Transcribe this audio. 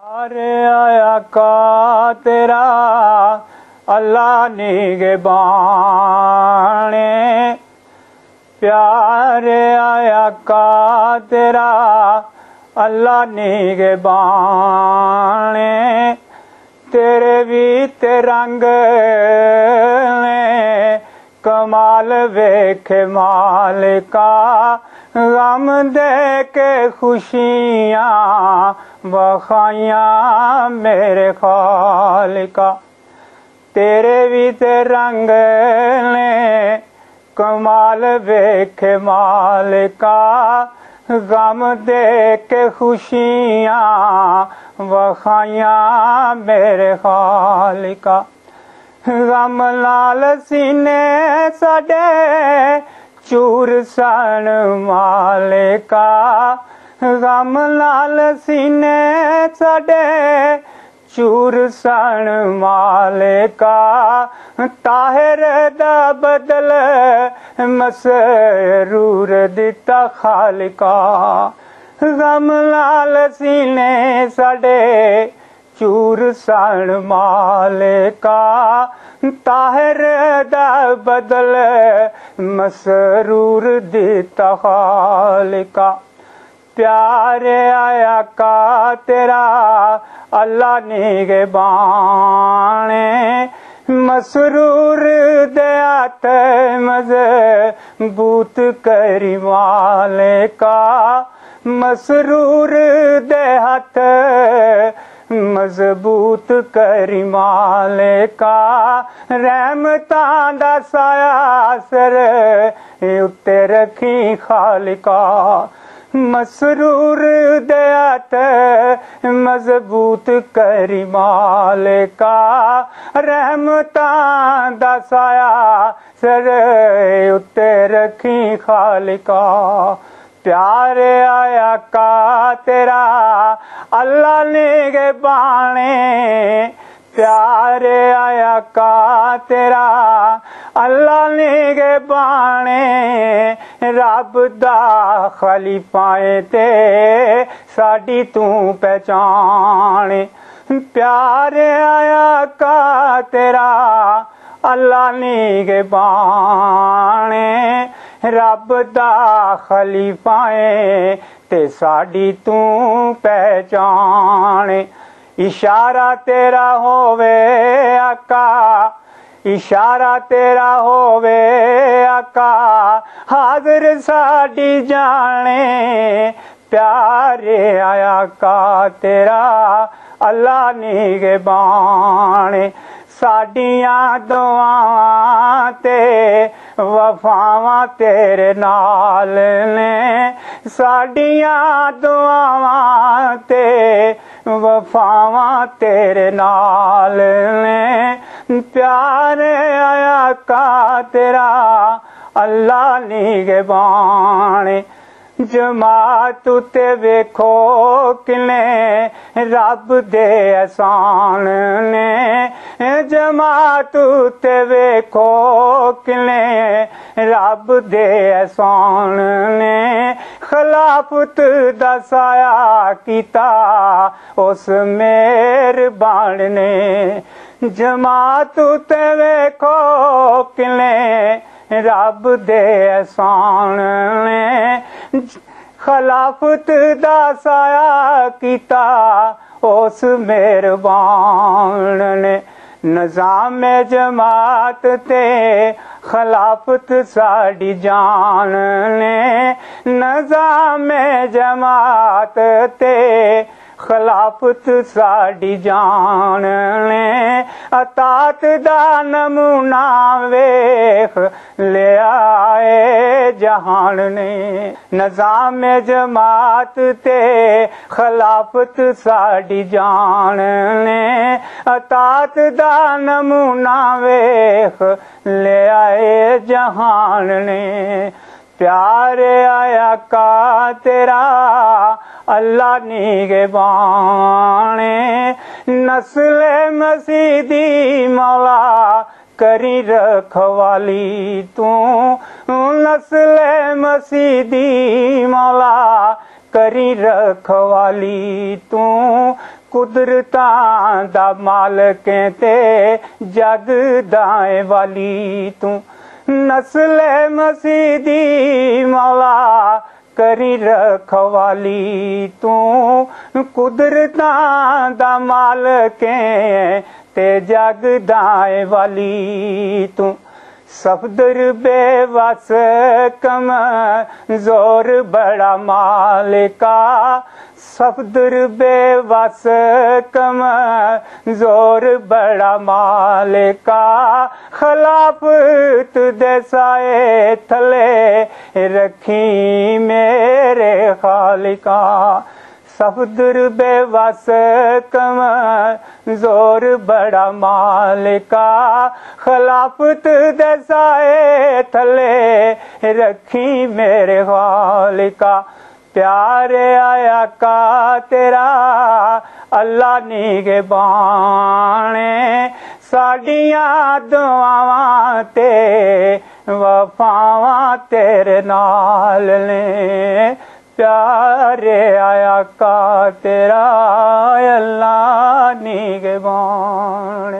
अरे आया का तेरा अल्लाह निगहबान, प्यारे आया का तेरा अल्लाह निगहबान। तेरे भी ते रंग कमाल वेखे मालिका, गम दे के खुशियाँ बखाइयाँ मेरे खालिका। तेरे भी ते रंग ने कमाल वेखे मालिका, गम दे के खुशियाँ बखाइयाँ मेरे खालिका। गम लाल सीने साडे चूर सन मालिका, गम लाल सीने साडे चूर सन मालिका। ताहिर दा बदल मसरूर दिता खालिका। गम लाल सीने साडे चूर सन मालिका, ताहिर दा बदल मसरूर दिता खालिका। प्यारे आया का तेरा अल्लाह निगहबान, मसरूर दे हाथ मजबूत करी मालिका, मसरूर दे हाथ मजबूत करी मालिका। रहमतां दा साया सर उत्ते रखी खालिका, मसरूर दे हाथ मजबूत करी मालिका। रहमतां दा साया सर उत्ते रखी खालिका। प्यारे आया का तेरा अल्लाह निगहबान, प्यारे आया का तेरा अल्लाह निगहबान। रब दा खलीफाए ते साडी तू पहचान। प्यारे आया का तेरा अल्लाह निगहबान, रब दा खलीफाए ते साडी तू पहचान। इशारा तेरा होवे आका, इशारा तेरा होवे आका, हाजिर साडी जाने। प्यारे आया का तेरा अल्लाह निगहबान। साडियां दुआवां ते वफावां तेरे नाल ने, साडियां दुआवां ते वफावां तेरे नाल ने। प्यारे आया का तेरा अल्लाह निगहबान। जमात ते वेखो किने रब दे एहसान ने, जमात ते वेखो किने रब दे एहसान ने। खिलाफत दा साया कीता उस मेहरबान ने, जमात ते वेखो किने रब दे एहसान ने। खिलाफत दा साया कीता उस मेहरबान ने। नजाम जमात ते खिलाफत साडी जान ने, नजाम जमात ते खिलाफत साडी जान ने। अतात दा नमूना वेख ले आए जहान ने, नजाम जमात ते खिलाफत साडी जान ने। अतात दा नमूना वेख ले आए जहान ने। प्यारे आया का तेरा अल्लाह निगहबान, नस्ल मसीदी मौला करी रखवाली तू, नस्ल मसीदी मौला करी रखवाली तू। कुदरतां दा मालकें ते जग दाए वाली तू नस्ले मसीह दी मौला करी रखवाली तू कुदरतां दा मालकें ते जग दाए वाली तू सफदर बेवस कम जोर बड़ा मालिका सफदर बेवस कम जोर बड़ा मालिका खिलाफत दे साए थले रखी मेरे खालिका सफदर बेवस कम जोर बड़ा मालिका खिलाफत दे साए थले रखी मेरे खालिका प्यारे आया का तेरा अल्लाह निगहबान साडियां दुआवां ते वफावां तेरे नाल ने प्यारे आया का तेरा अल्लाह निगहबान।